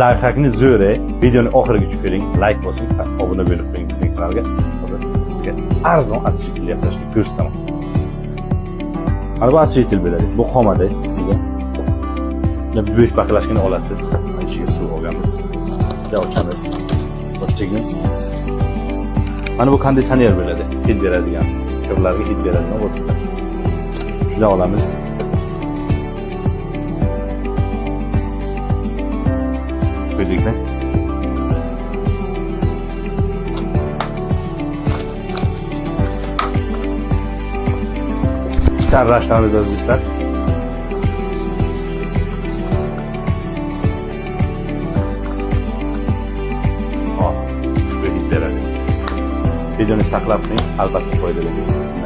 Lifehackni zo'ri, videoni oxirigacha ko'ring, like bosing, obuna bo'lib qo'ying bizning kanalga. Hozir sizga arzon осветитель yasashni ko'rsataman. Mana bu осветитель bo'ladi. Bu xomada sizga. Buni bo'sh baklashkani olasiz. Ichiga suv olganmiz. Bitta ochamiz. Boshligini. Mana bu konditsioner bo'ladi. Hid beradigan, kirlarga hid beradigan vosita. Shuni olamiz. Ko'rdikmi? Aralashtiramiz aziz do'stlar. Ushbu hid beradi. Videoni saqlab qo'ying, albatta foydali bo'ladi.